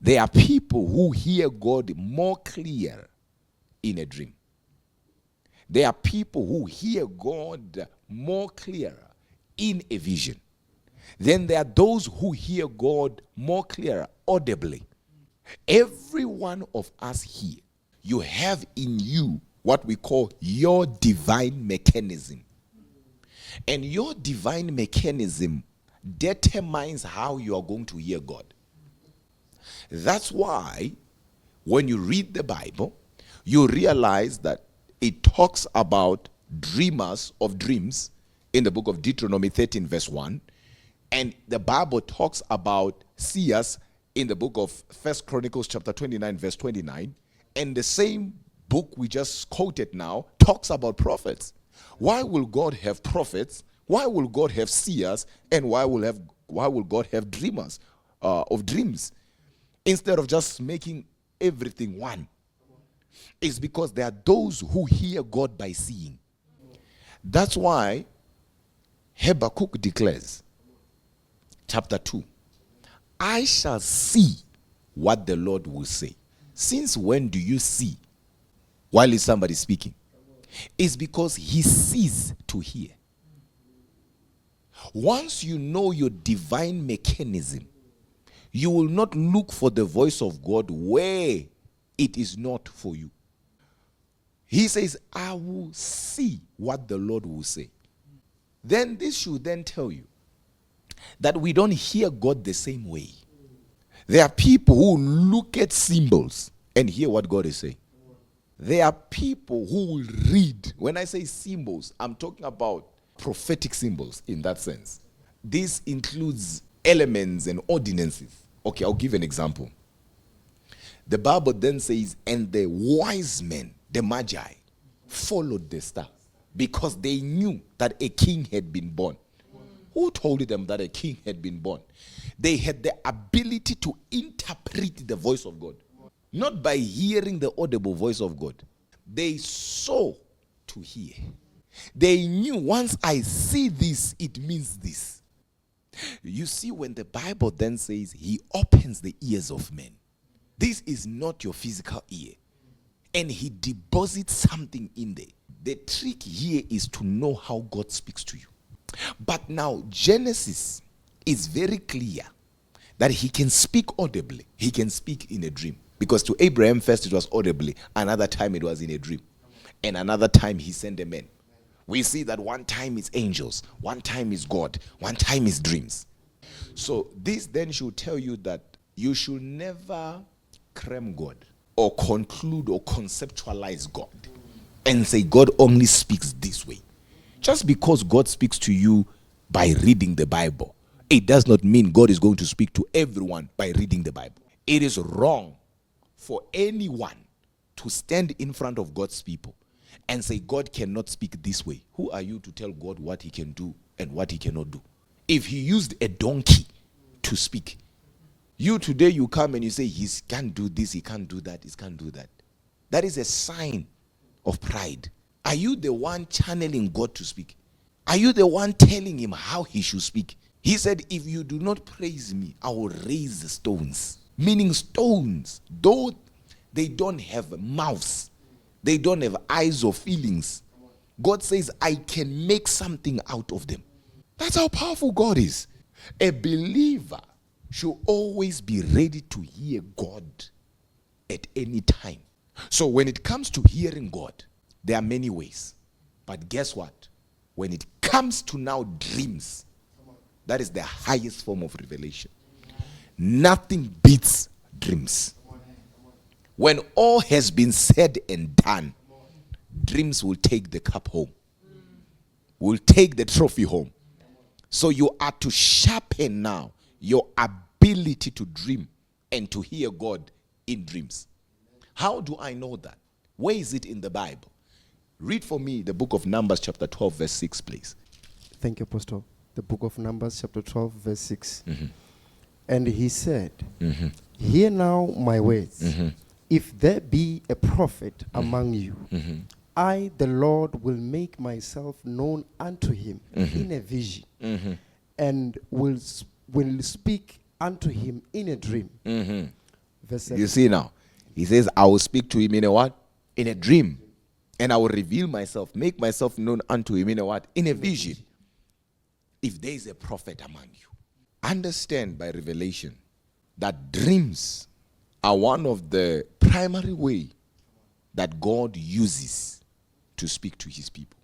There are people who hear God more clear in a dream. There are people who hear God more clearer in a vision. Then there are those who hear God more clearer audibly. Every one of us here, you have in you what we call your divine mechanism. And your divine mechanism determines how you are going to hear God. That's why when you read the Bible, you realize that it talks about dreamers of dreams in the book of Deuteronomy 13 verse 1. And the Bible talks about seers in the book of 1 Chronicles chapter 29 verse 29. And the same book we just quoted now talks about prophets. Why will God have prophets? Why will God have seers? And why will God have dreamers of dreams? Instead of just making everything one. It's because there are those who hear God by seeing. That's why Habakkuk declares, chapter 2, I shall see what the Lord will say. Since when do you see while is somebody speaking? It's because he sees to hear. Once you know your divine mechanism, you will not look for the voice of God where it is not for you. He says, I will see what the Lord will say. Then this should then tell you that we don't hear God the same way. There are people who look at symbols and hear what God is saying. There are people who will read. When I say symbols, I'm talking about prophetic symbols in that sense. This includes elements and ordinances. Okay, I'll give an example. The Bible then says, and the wise men, the Magi, followed the star because they knew that a king had been born. Who told them that a king had been born? They had the ability to interpret the voice of God. Not by hearing the audible voice of God. They saw to hear. They knew once I see this, it means this. You see, when the Bible then says he opens the ears of men, this is not your physical ear. And he deposits something in there. The trick here is to know how God speaks to you. But now Genesis is very clear that he can speak audibly. He can speak in a dream. Because to Abraham first it was audibly, another time it was in a dream. And another time he sent a man. We see that one time it's angels, one time is God, one time is dreams. So this then should tell you that you should never cram God or conclude or conceptualize God and say God only speaks this way. Just because God speaks to you by reading the Bible, it does not mean God is going to speak to everyone by reading the Bible. It is wrong for anyone to stand in front of God's people and say God cannot speak this way. Who are you to tell God what he can do and what he cannot do? If he used a donkey to speak, you today you come and you say he can't do this, he can't do that, he can't do that. That is a sign of pride. Are you the one channeling God to speak? Are you the one telling him how he should speak? He said, if you do not praise me, I will raise the stones. Meaning stones, though they don't have mouths, they don't have eyes or feelings. God says, I can make something out of them. That's how powerful God is. A believer should always be ready to hear God at any time. So when it comes to hearing God, there are many ways. But guess what? When it comes to now dreams, that is the highest form of revelation. Nothing beats dreams. When all has been said and done, dreams will take the cup home. Will take the trophy home. So you are to sharpen now your ability to dream and to hear God in dreams. How do I know that? Where is it in the Bible? Read for me the book of Numbers chapter 12 verse 6, please. Thank you, Apostle. The book of Numbers chapter 12 verse 6. Mm-hmm. And he said, Mm-hmm. hear now my words. Mm-hmm. If there be a prophet among you, Mm-hmm. I, the Lord, will make myself known unto him in a vision, and will speak unto him in a dream. Verse You 7. see now, he says, I will speak to him in a what? In a dream. And I will reveal myself, make myself known unto him in a what? In a vision. If there is a prophet among you, understand by revelation that dreams are one of the primary way that God uses to speak to his people.